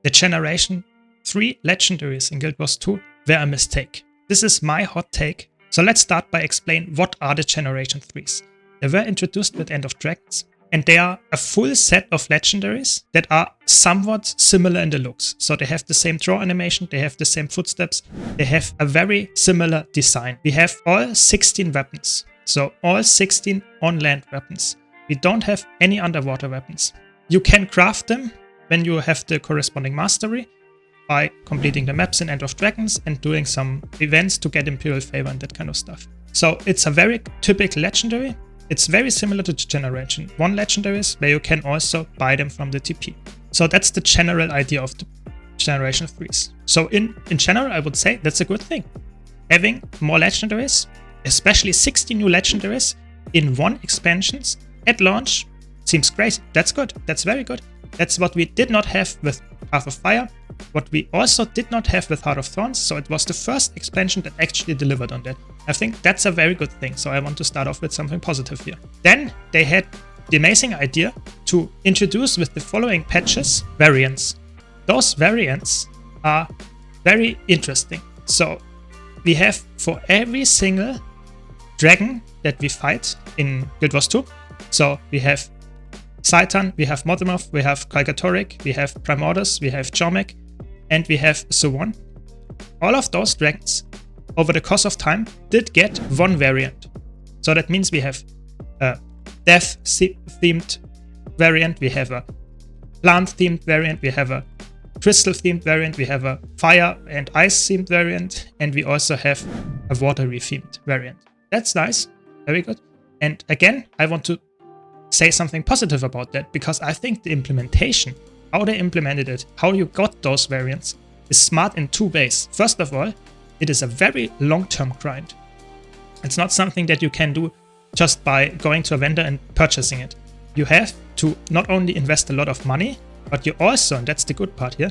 the Generation 3 Legendaries in Guild Wars 2 were a mistake. This is my hot take. So let's start by explaining what are the Generation 3s. They were introduced with End of Dragons, and they are a full set of Legendaries that are somewhat similar in the looks. So they have the same draw animation, they have the same footsteps, they have a very similar design. We have all 16 weapons, so all 16 on-land weapons. We don't have any underwater weapons. You can craft them when you have the corresponding mastery by completing the maps in End of Dragons and doing some events to get Imperial Favor and that kind of stuff. So it's a very typical legendary. It's very similar to Generation 1 legendaries, where you can also buy them from the TP. So that's the general idea of the Generation 3s. So in general, I would say that's a good thing. Having more legendaries, especially 60 new legendaries in one expansions at launch, seems crazy. That's good. That's very good. That's what we did not have with Path of Fire, what we also did not have with Heart of Thorns, so it was the first expansion that actually delivered on that. I think that's a very good thing, so I want to start off with something positive here. Then they had the amazing idea to introduce with the following patches variants. Those variants are very interesting. So we have for every single dragon that we fight in Guild Wars 2, so we have Saitan, we have Mothemoth, we have Kalgatoric, we have Primordus, we have Jormek, and we have so on. All of those dragons, over the course of time, did get one variant. So that means we have a death-themed variant, we have a plant-themed variant, we have a crystal-themed variant, we have a fire and ice-themed variant, and we also have a watery-themed variant. That's nice, very good. And again, I want to say something positive about that, because I think the implementation, how they implemented it, how you got those variants, is smart in two ways. First of all, it is a very long-term grind. It's not something that you can do just by going to a vendor and purchasing it. You have to not only invest a lot of money, but you also, and that's the good part here,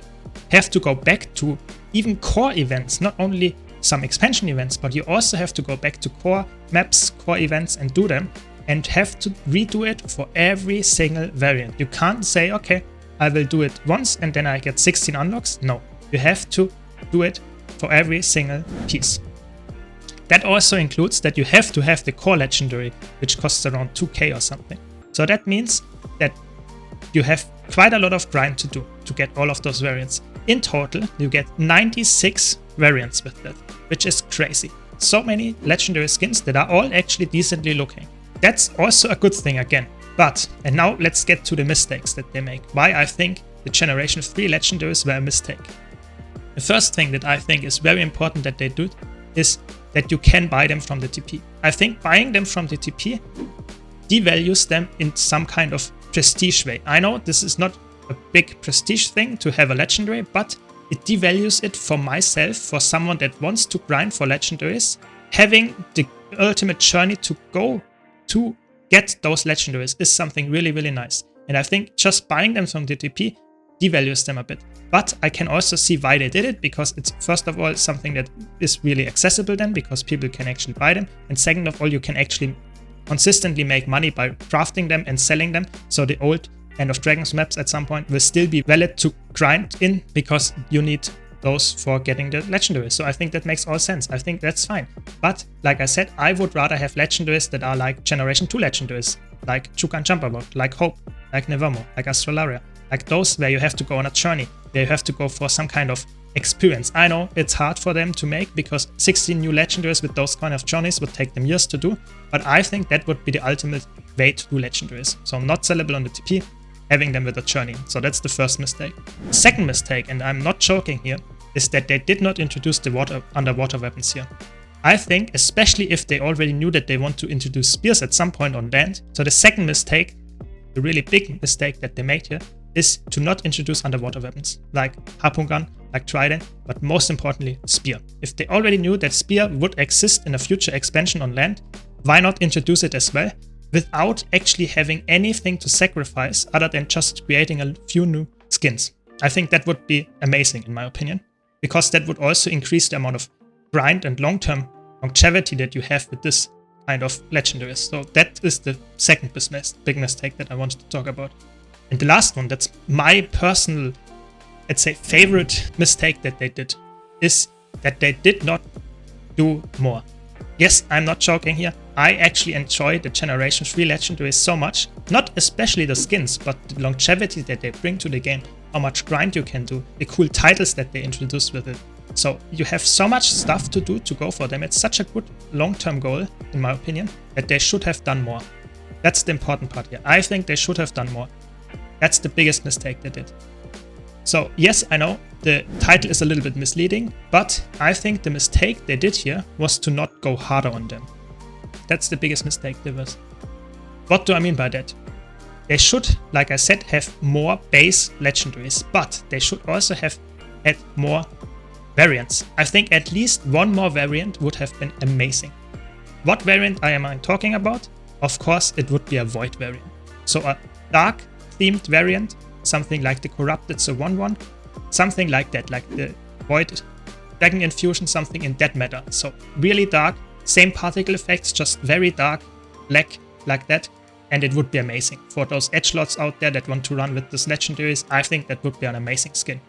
have to go back to even core events, not only some expansion events, but you also have to go back to core maps, core events and do them, and have to redo it for every single variant. You can't say, okay, I will do it once and then I get 16 unlocks. No, you have to do it for every single piece. That also includes that you have to have the core legendary, which costs around 2k or something. So that means that you have quite a lot of grind to do to get all of those variants. In total, you get 96 variants with that, which is crazy. So many legendary skins that are all actually decently looking. That's also a good thing again. But, and now let's get to the mistakes that they make. Why I think the Generation 3 Legendaries were a mistake. The first thing that I think is very important that they do is that you can buy them from the TP. I think buying them from the TP devalues them in some kind of prestige way. I know this is not a big prestige thing to have a legendary, but it devalues it for myself, for someone that wants to grind for legendaries. Having the ultimate journey to go to get those legendaries is something really, really nice. And I think just buying them from the TP devalues them a bit. But I can also see why they did it, because it's first of all something that is really accessible then, because people can actually buy them. And second of all, you can actually consistently make money by crafting them and selling them. So the old End of Dragons maps at some point will still be valid to grind in, because you need those for getting the legendaries. So I think that makes all sense. I think that's fine. But like I said, I would rather have legendaries that are like Generation 2 legendaries, like Chukan Jumperbolt, like Hope, like Nevermore, like Astralaria, like those where you have to go on a journey, where you have to go for some kind of experience. I know it's hard for them to make, because 16 new legendaries with those kind of journeys would take them years to do, but I think that would be the ultimate way to do legendaries. So not sellable on the TP, having them with a journey. So that's the first mistake. Second mistake, and I'm not joking here, is that they did not introduce the underwater weapons here. I think, especially if they already knew that they want to introduce spears at some point on land. So the second mistake, the really big mistake that they made here, is to not introduce underwater weapons, like harpoon gun, like trident, but most importantly, spear. If they already knew that spear would exist in a future expansion on land, why not introduce it as well, without actually having anything to sacrifice other than just creating a few new skins? I think that would be amazing in my opinion, because that would also increase the amount of grind and long-term longevity that you have with this kind of legendaries. So that is the second big mistake that I wanted to talk about. And the last one, that's my personal let's say, favorite mistake that they did is that they did not do more. Yes, I'm not joking here. I actually enjoy the Generation 3 Legendaries so much. Not especially the skins, but the longevity that they bring to the game. How much grind you can do. The cool titles that they introduce with it. So you have so much stuff to do to go for them. It's such a good long-term goal, in my opinion, that they should have done more. That's the important part here. I think they should have done more. That's the biggest mistake they did. So yes, I know the title is a little bit misleading, but I think the mistake they did here was to not go harder on them. That's the biggest mistake there was. What do I mean by that? They should, like I said, have more base legendaries, but they should also have had more variants. I think at least one more variant would have been amazing. What variant am I talking about? Of course, it would be a void variant. So a dark themed variant, something like the Corrupted, so 1/1, something like that, like the Void Dragon Infusion, something in that matter. So really dark, same particle effects, just very dark, black, like that, and it would be amazing. For those edgelords out there that want to run with this legendaries, I think that would be an amazing skin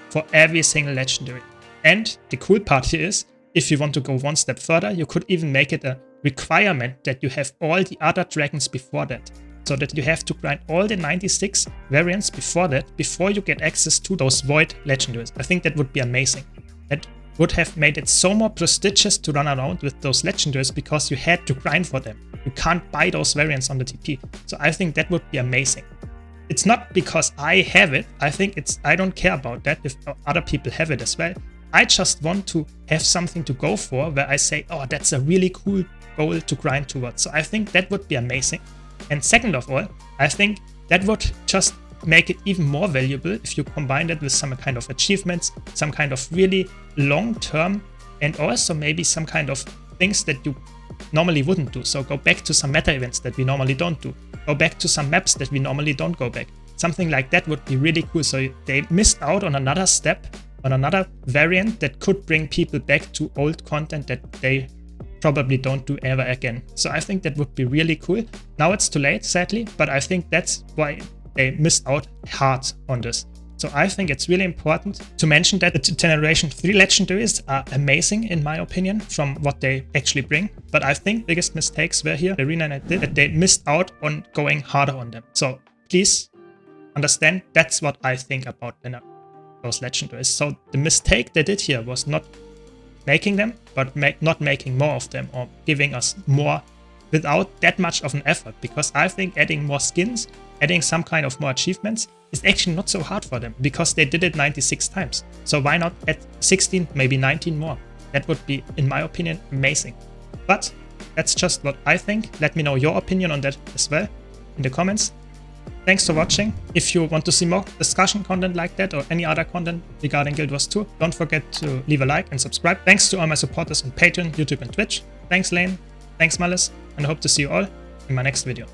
for every single legendary. And the cool part here is, if you want to go one step further, you could even make it a requirement that you have all the other dragons before that. So that you have to grind all the 96 variants before that, before you get access to those void legendaries. I think that would be amazing. That would have made it so more prestigious to run around with those legendaries because you had to grind for them. You can't buy those variants on the TP. So I think that would be amazing. It's not because I have it. I think I don't care about that if other people have it as well. I just want to have something to go for where I say, oh, that's a really cool goal to grind towards. So I think that would be amazing. And second of all, I think that would just make it even more valuable if you combine it with some kind of achievements, some kind of really long-term, and also maybe some kind of things that you normally wouldn't do. So go back to some meta events that we normally don't do. Go back to some maps that we normally don't go back. Something like that would be really cool. So they missed out on another step, on another variant that could bring people back to old content that they probably don't do ever again. So I think that would be really cool. Now it's too late, sadly, but I think that's why they missed out hard on this. So I think it's really important to mention that the Generation 3 Legendaries are amazing in my opinion from what they actually bring. But I think biggest mistakes were here, the Arena did, that they missed out on going harder on them. So please understand, that's what I think about those Legendaries. So the mistake they did here was not making them, but not making more of them or giving us more without that much of an effort, because I think adding more skins, adding some kind of more achievements is actually not so hard for them because they did it 96 times. So why not add 16, maybe 19 more? That would be, in my opinion, amazing. But that's just what I think. Let me know your opinion on that as well in the comments. Thanks for watching. If you want to see more discussion content like that or any other content regarding Guild Wars 2, don't forget to leave a like and subscribe. Thanks to all my supporters on Patreon, YouTube and Twitch. Thanks Lane, thanks Malice, and I hope to see you all in my next video.